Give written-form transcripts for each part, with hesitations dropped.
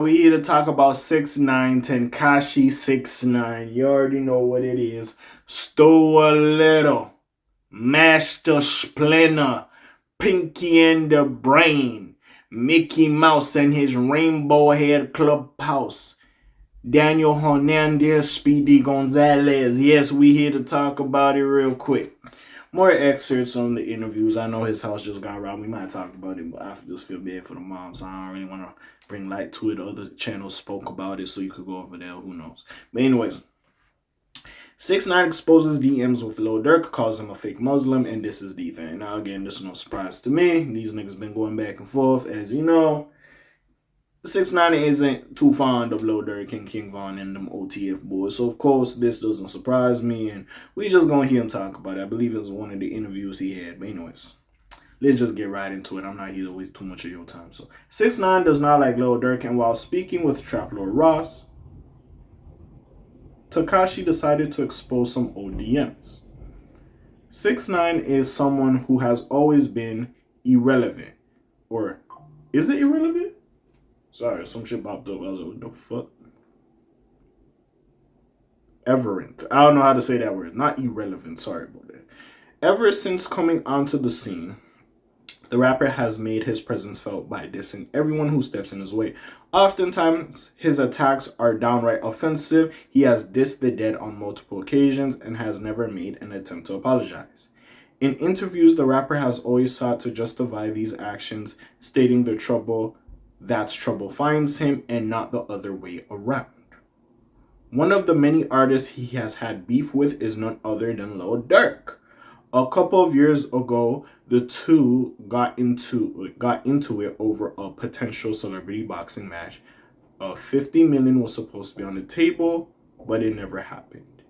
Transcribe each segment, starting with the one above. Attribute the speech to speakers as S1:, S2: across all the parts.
S1: We here to talk about 6ix9ine, Tekashi 6ix9ine. You already know what it is. Stow a little, Master Splinter, Pinky and the Brain, Mickey Mouse and his rainbow head clubhouse, Daniel Hernandez, Speedy Gonzalez. Yes, we here to talk about it real quick. More excerpts on the interviews. I know his house just got robbed. We might talk about it, but I just feel bad for the mom, so I don't really want to bring light to it. Other channels spoke about it, so you could go over there. Who knows? But anyways, 6ix9ine exposes DMs with Lil Durk, calls him a fake Muslim, and this is DThang. Now again, this is no surprise to me. These niggas been going back and forth, as you know. 6ix9ine isn't too fond of Lil Durk and King Von and them OTF boys, so of course this doesn't surprise me, and we just gonna hear him talk about it. I believe it was one of the interviews he had. But anyways, let's just get right into it. I'm not here to waste too much of your time. So 6ix9ine does not like Lil Durk, and while speaking with Trap Lord Ross, Tekashi decided to expose some ODMs. 6ix9ine is someone who has always been irrelevant, or is it irrelevant? Sorry, some shit popped up. I was like, what the fuck? Everent. I don't know how to say that word. Not irrelevant. Sorry about that. Ever since coming onto the scene, the rapper has made his presence felt by dissing everyone who steps in his way. Oftentimes, his attacks are downright offensive. He has dissed the dead on multiple occasions and has never made an attempt to apologize. In interviews, the rapper has always sought to justify these actions, stating the trouble finds him and not the other way around. One of the many artists he has had beef with is none other than Lil Durk. A couple of years ago, the two got into it over a potential celebrity boxing match. $50 million was supposed to be on the table, but it never happened.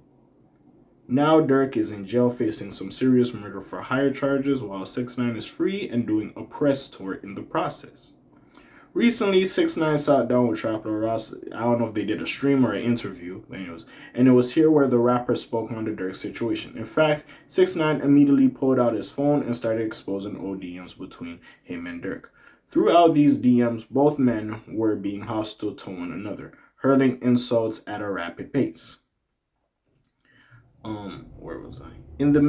S1: Now Durk is in jail facing some serious murder for hire charges, while 6ix9ine is free and doing a press tour in the process. Recently, 6ix9ine sat down with Trap Lord Ross. I don't know if they did a stream or an interview, and it was here where the rapper spoke on the Durk situation. In fact, 6ix9ine immediately pulled out his phone and started exposing ODMs between him and Durk. Throughout these DMs, both men were being hostile to one another, hurling insults at a rapid pace. Where was I? In the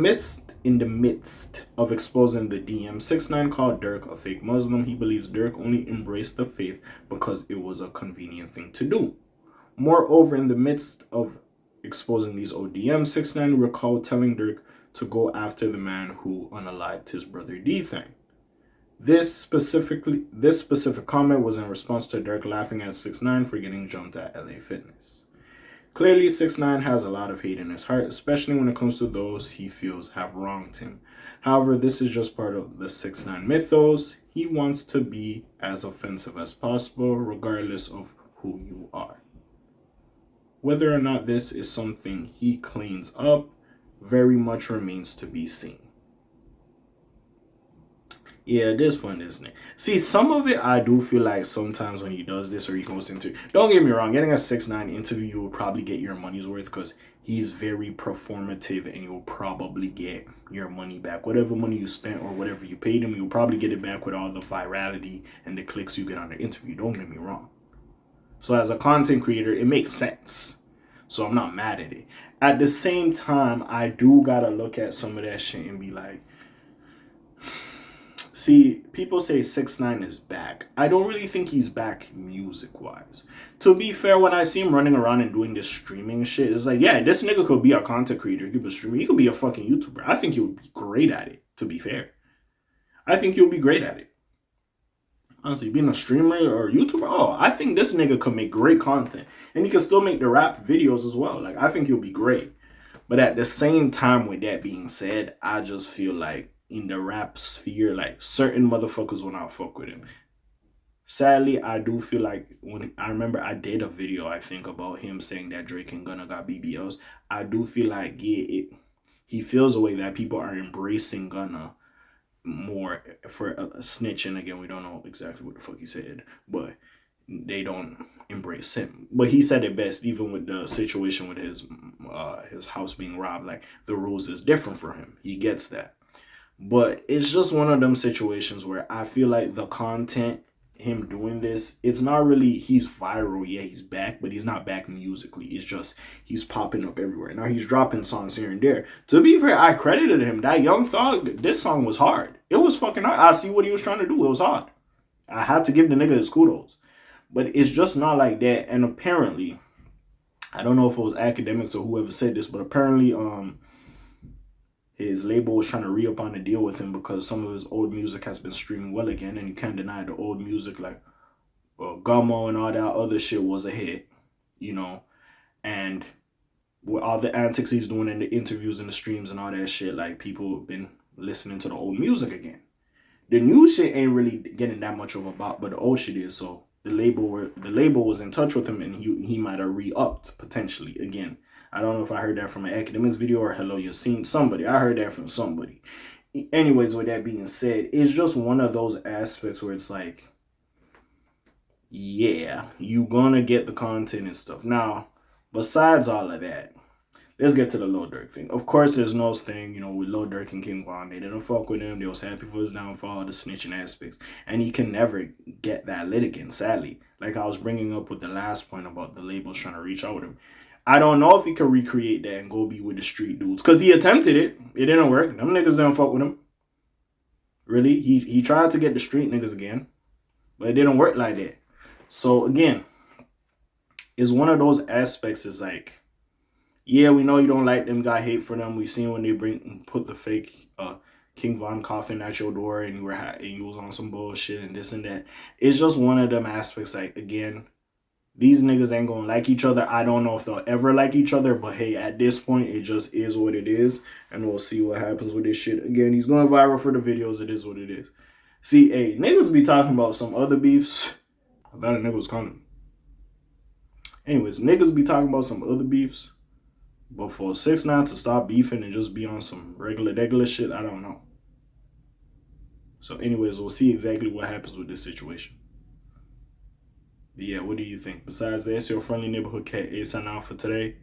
S1: midst of exposing the DM, 6ix9ine called Durk a fake Muslim. He believes Durk only embraced the faith because it was a convenient thing to do. Moreover, in the midst of exposing these ODMs, 6ix9ine recalled telling Durk to go after the man who unalived his brother DThang. This specific comment was in response to Durk laughing at 6ix9ine for getting jumped at LA Fitness. Clearly, 6ix9ine has a lot of hate in his heart, especially when it comes to those he feels have wronged him. However, this is just part of the 6ix9ine mythos. He wants to be as offensive as possible, regardless of who you are. Whether or not this is something he cleans up very much remains to be seen. Yeah, this one, isn't it? See, some of it I do feel like sometimes when he does this or he goes into... Don't get me wrong, getting a 6ix9ine interview, you will probably get your money's worth because he's very performative and you'll probably get your money back. Whatever money you spent or whatever you paid him, you'll probably get it back with all the virality and the clicks you get on the interview. Don't get me wrong. So as a content creator, it makes sense. So I'm not mad at it. At the same time, I do gotta look at some of that shit and be like... See, people say 6ix9ine is back. I don't really think he's back music-wise. To be fair, when I see him running around and doing this streaming shit, it's like, yeah, this nigga could be a content creator. He could be a streamer. He could be a fucking YouTuber. I think he would be great at it, to be fair. I think he'll be great at it. Honestly, being a streamer or YouTuber, oh, I think this nigga could make great content. And he can still make the rap videos as well. Like, I think he'll be great. But at the same time, with that being said, I just feel like in the rap sphere, like certain motherfuckers will not fuck with him. Sadly, I do feel like when I remember I did a video, I think, about him saying that Drake and Gunna got BBLs. I do feel like, yeah, he feels a way that people are embracing Gunna more for snitching. Again, we don't know exactly what the fuck he said, but they don't embrace him. But he said it best, even with the situation with his house being robbed. Like, the rules is different for him. He gets that. But it's just one of them situations where I feel like the content him doing this, it's not really he's viral. Yeah, he's back, but he's not back musically. It's just he's popping up everywhere. Now he's dropping songs here and there. To be fair, I credited him. That Young Thug, this song was hard. It was fucking hard. I see what he was trying to do. It was hard. I had to give the nigga his kudos. But it's just not like that. And apparently, I don't know if it was academics or whoever said this, but apparently his label was trying to re-up on the deal with him because some of his old music has been streaming well again, and you can't deny the old music like Gummo and all that other shit was a hit, you know, and with all the antics he's doing in the interviews and the streams and all that shit, like people have been listening to the old music again. The new shit ain't really getting that much of a bop, but the old shit is. So the label was in touch with him, and he might have re-upped potentially again. I don't know if I heard that from an academics video or hello, you've seen somebody. I heard that from somebody. Anyways, with that being said, it's just one of those aspects where it's like, yeah, you gonna get the content and stuff. Now, besides all of that, let's get to the Lil Durk thing. Of course, there's no thing, with Lil Durk and K.A.Vuitton. They didn't fuck with him. They was happy for his downfall, the snitching aspects. And he can never get that lit again, sadly. Like I was bringing up with the last point about the labels trying to reach out with him. I don't know if he could recreate that and go be with the street dudes. Because he attempted it. It didn't work. Them niggas didn't fuck with him. Really. He tried to get the street niggas again. But it didn't work like that. So, again, it's one of those aspects is like, yeah, we know you don't like them, got hate for them. We seen when they put the fake King Von coffin at your door and you was on some bullshit and this and that. It's just one of them aspects like, again, these niggas ain't gonna like each other. I don't know if they'll ever like each other, but hey, at this point, it just is what it is. And we'll see what happens with this shit. Again, he's going viral for the videos. It is what it is. See, hey, niggas be talking about some other beefs. I thought a nigga was coming. Anyways, niggas be talking about some other beefs. But for 6ix9ine to stop beefing and just be on some regular shit, I don't know. So anyways, we'll see exactly what happens with this situation. But yeah, what do you think? Besides that, it's your friendly neighborhood cat. Sign out for today.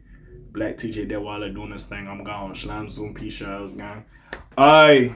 S1: Black TJ Deadwaller doing this thing. I'm gone. Shalom, Zoom, peace, y'all. Gang. Aye.